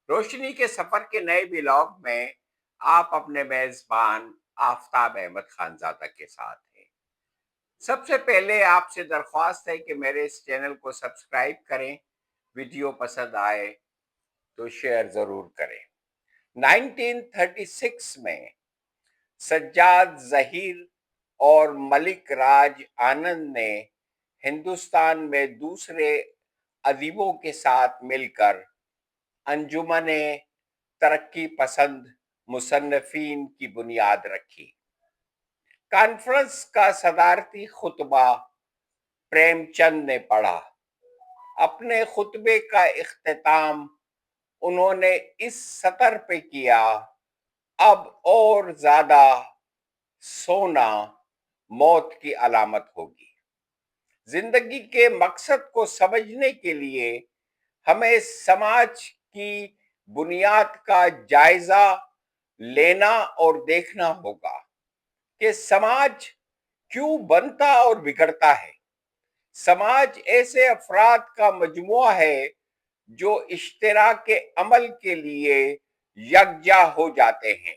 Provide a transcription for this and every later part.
روشنی کے سفر کے نئے ولاگ میں آپ اپنے میزبان آفتاب احمد خانزادہ کے ساتھ ہیں۔ سب سے پہلے آپ سے درخواست ہے کہ میرے اس چینل کو سبسکرائب کریں، ویڈیو پسند آئے تو شیئر ضرور کریں۔ 1936 میں سجاد ظہیر اور ملک راج آنند نے ہندوستان میں دوسرے ادیبوں کے ساتھ مل کر انجمن ترقی پسند مصنفین کی بنیاد رکھی۔ کانفرنس کا صدارتی خطبہ پریم چند نے پڑھا۔ اپنے خطبے کا اختتام انہوں نے اس سطر پہ کیا: اب اور زیادہ سونا موت کی علامت ہوگی۔ زندگی کے مقصد کو سمجھنے کے لیے ہمیں سماج کی بنیاد کا جائزہ لینا اور دیکھنا ہوگا کہ سماج کیوں بنتا اور بگڑتا ہے۔ سماج ایسے افراد کا مجموعہ ہے جو اشتراک عمل کے لیے یکجا ہو جاتے ہیں۔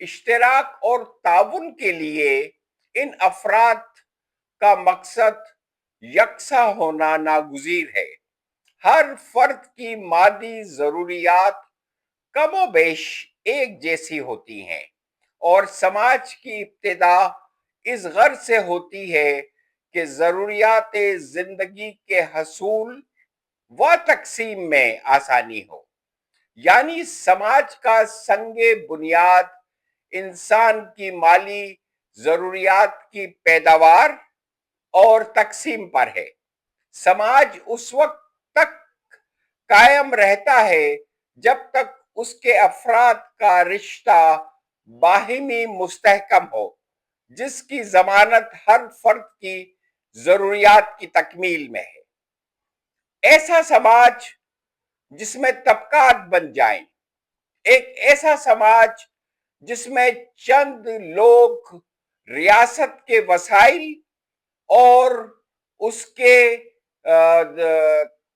اشتراک اور تعاون کے لیے ان افراد کا مقصد یکساں ہونا ناگزیر ہے۔ ہر فرد کی مادی ضروریات کم و بیش ایک جیسی ہوتی ہیں اور سماج کی ابتدا اس غرض سے ہوتی ہے کہ ضروریات زندگی کے حصول و تقسیم میں آسانی ہو۔ یعنی سماج کا سنگ بنیاد انسان کی مالی ضروریات کی پیداوار اور تقسیم پر ہے۔ سماج اس وقت تک قائم رہتا ہے جب تک اس کے افراد کا رشتہ باہمی مستحکم ہو، جس کی ضمانت ہر فرد کی ضروریات کی تکمیل میں ہے۔ ایسا سماج جس میں طبقات بن جائیں، ایک ایسا سماج جس میں چند لوگ ریاست کے وسائل اور اس کے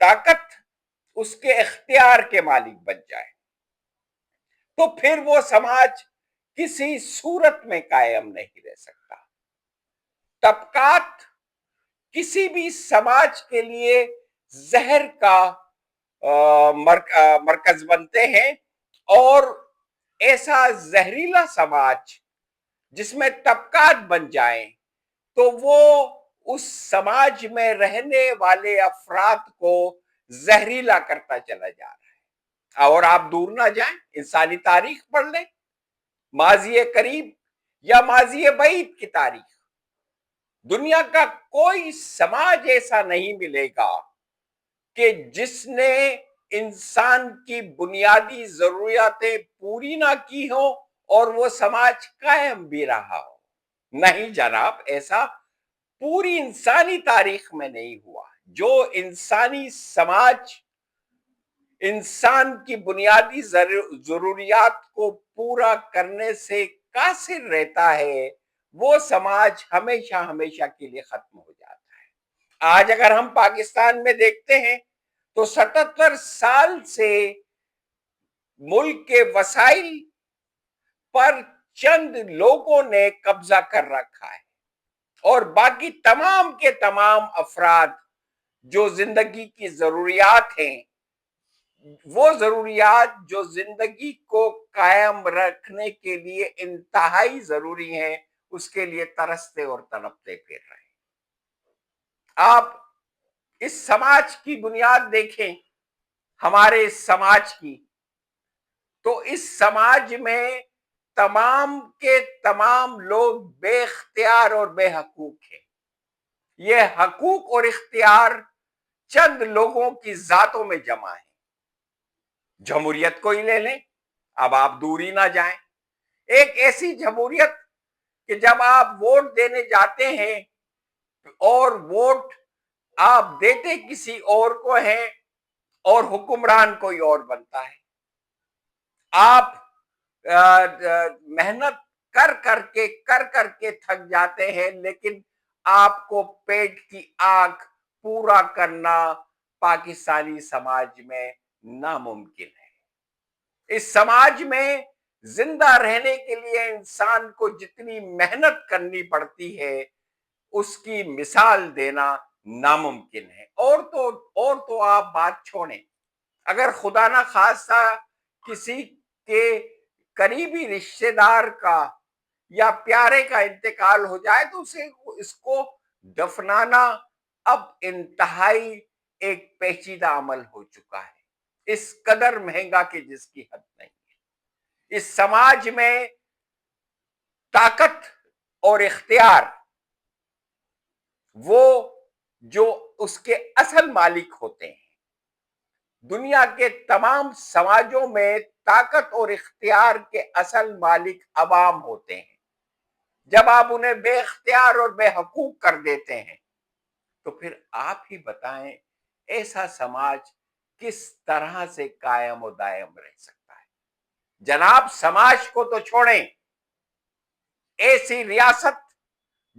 طاقت، اس کے اختیار کے مالک بن جائے، تو پھر وہ سماج کسی صورت میں قائم نہیں رہ سکتا۔ طبقات کسی بھی سماج کے لیے زہر کا مرکز بنتے ہیں، اور ایسا زہریلا سماج جس میں طبقات بن جائیں تو وہ اس سماج میں رہنے والے افراد کو زہریلا کرتا چلا جا رہا ہے۔ اور آپ دور نہ جائیں، انسانی تاریخ پڑھ لیں، ماضی قریب یا ماضی بعید کی تاریخ، دنیا کا کوئی سماج ایسا نہیں ملے گا کہ جس نے انسان کی بنیادی ضروریاتیں پوری نہ کی ہوں اور وہ سماج قائم بھی رہا ہو۔ نہیں جناب، ایسا پوری انسانی تاریخ میں نہیں ہوا۔ جو انسانی سماج انسان کی بنیادی ضروریات کو پورا کرنے سے قاصر رہتا ہے، وہ سماج ہمیشہ ہمیشہ کے لیے ختم ہو جاتا ہے۔ آج اگر ہم پاکستان میں دیکھتے ہیں تو 77 سال سے ملک کے وسائل پر چند لوگوں نے قبضہ کر رکھا ہے، اور باقی تمام کے تمام افراد جو زندگی کی ضروریات ہیں، وہ ضروریات جو زندگی کو قائم رکھنے کے لیے انتہائی ضروری ہیں، اس کے لیے ترستے اور تڑپتے پھر رہے ہیں۔ آپ اس سماج کی بنیاد دیکھیں، ہمارے اس سماج کی، تو اس سماج میں تمام کے تمام لوگ بے اختیار اور بے حقوق ہیں۔ یہ حقوق اور اختیار چند لوگوں کی ذاتوں میں جمع ہیں۔ جمہوریت کو ہی لے لیں، اب آپ دور ہی نہ جائیں، ایک ایسی جمہوریت کہ جب آپ ووٹ دینے جاتے ہیں اور ووٹ آپ دیتے کسی اور کو ہیں اور حکمران کوئی اور بنتا ہے۔ آپ محنت کر کر کے تھک جاتے ہیں، لیکن آپ کو پیٹ کی آنکھ پورا کرنا پاکستانی سماج میں ناممکن ہے۔ اس سماج میں زندہ رہنے کے لیے انسان کو جتنی محنت کرنی پڑتی ہے اس کی مثال دینا ناممکن ہے۔ اور تو آپ بات چھوڑیں، اگر خدا نہ خواستہ کسی کے قریبی رشتہ دار کا یا پیارے کا انتقال ہو جائے تو اس کو دفنانا اب انتہائی ایک پیچیدہ عمل ہو چکا ہے، اس قدر مہنگا کہ جس کی حد نہیں ہے۔ اس سماج میں طاقت اور اختیار وہ جو اس کے اصل مالک ہوتے ہیں، دنیا کے تمام سماجوں میں طاقت اور اختیار کے اصل مالک عوام ہوتے ہیں۔ جب آپ انہیں بے اختیار اور بے حقوق کر دیتے ہیں تو پھر آپ ہی بتائیں ایسا سماج کس طرح سے قائم و دائم رہ سکتا ہے؟ جناب سماج کو تو چھوڑیں، ایسی ریاست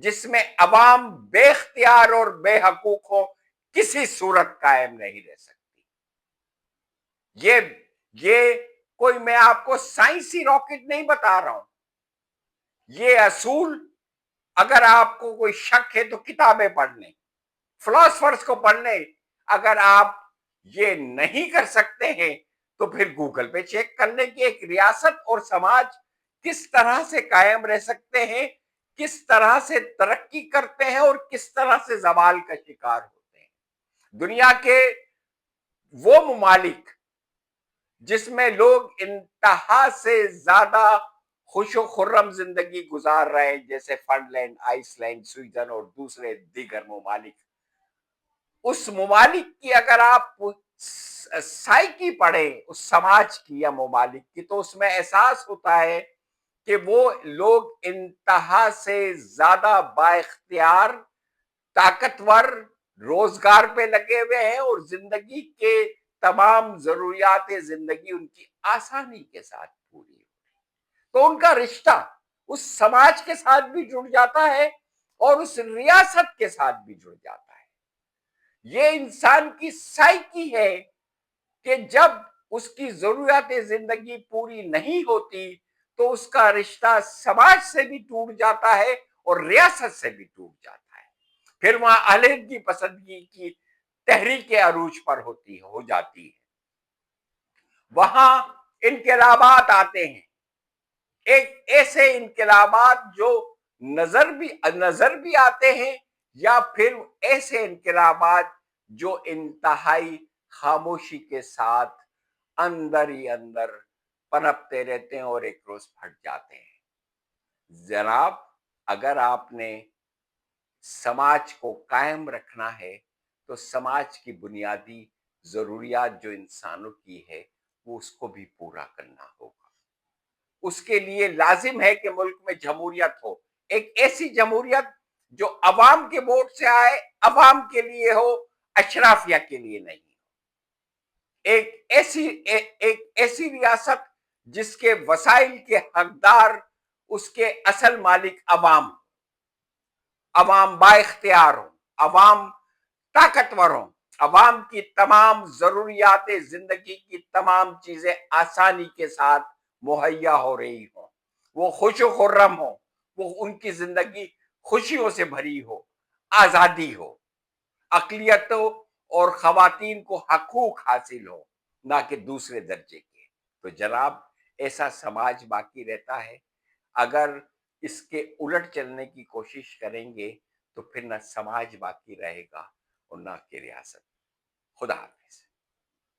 جس میں عوام بے اختیار اور بے حقوق ہو کسی صورت قائم نہیں رہ سکتی۔ یہ کوئی میں آپ کو سائنسی راکٹ نہیں بتا رہا ہوں، یہ اصول اگر آپ کو کوئی شک ہے تو کتابیں پڑھ لیں، فلاسفرز کو پڑھ لیں۔ اگر آپ یہ نہیں کر سکتے ہیں تو پھر گوگل پہ چیک کر لیں کہ ایک ریاست اور سماج کس طرح سے قائم رہ سکتے ہیں، کس طرح سے ترقی کرتے ہیں اور کس طرح سے زوال کا شکار ہوتے ہیں۔ دنیا کے وہ ممالک جس میں لوگ انتہا سے زیادہ خوش و خرم زندگی گزار رہے ہیں، جیسے Finland, Iceland, Sweden اور دوسرے دیگر ممالک، اس ممالک کی اگر آپ سائیکی پڑھیں اس سماج کی یا ممالک کی تو اس میں احساس ہوتا ہے کہ وہ لوگ انتہا سے زیادہ با اختیار، طاقتور، روزگار پہ لگے ہوئے ہیں اور زندگی کے تمام ضروریات زندگی ان کی آسانی کے ساتھ پوری ہوتی ہے۔ تو ان کا رشتہ اس سماج کے ساتھ بھی جڑ جاتا ہے اور اس ریاست کے ساتھ بھی جڑ جاتا ہے۔ یہ انسان کی سائیکی ہے کہ جب اس کی ضروریات زندگی پوری نہیں ہوتی تو اس کا رشتہ سماج سے بھی ٹوٹ جاتا ہے اور ریاست سے بھی ٹوٹ جاتا ہے۔ پھر وہاں علیحدگی پسندگی کی تحریک عروج پر ہو جاتی ہے، وہاں انقلابات آتے ہیں، ایک ایسے انقلابات جو نظر بھی آتے ہیں یا پھر ایسے انقلابات جو انتہائی خاموشی کے ساتھ اندر ہی اندر پنپتے رہتے ہیں اور ایک روز پھٹ جاتے ہیں۔ جناب اگر آپ نے سماج کو قائم رکھنا ہے تو سماج کی بنیادی ضروریات جو انسانوں کی ہے وہ اس کو بھی پورا کرنا ہوگا۔ اس کے لیے لازم ہے کہ ملک میں جمہوریت ہو، ایک ایسی جمہوریت جو عوام کے ووٹ سے آئے، عوام کے لیے ہو، اشرافیہ کے لیے نہیں ہو۔ ایک ایسی ریاست جس کے وسائل کے حقدار اس کے اصل مالک عوام با اختیار ہوں، عوام طاقتور ہوں، عوام کی تمام ضروریات زندگی کی تمام چیزیں آسانی کے ساتھ مہیا ہو رہی ہوں، وہ خوش و خرم ہو، وہ ان کی زندگی خوشیوں سے بھری ہو، آزادی ہو، اقلیتوں اور خواتین کو حقوق حاصل ہو نہ کہ دوسرے درجے کے۔ تو جناب ایسا سماج باقی رہتا ہے، اگر اس کے الٹ چلنے کی کوشش کریں گے تو پھر نہ سماج باقی رہے گا اور نہ کہ ریاست۔ خدا حافظ۔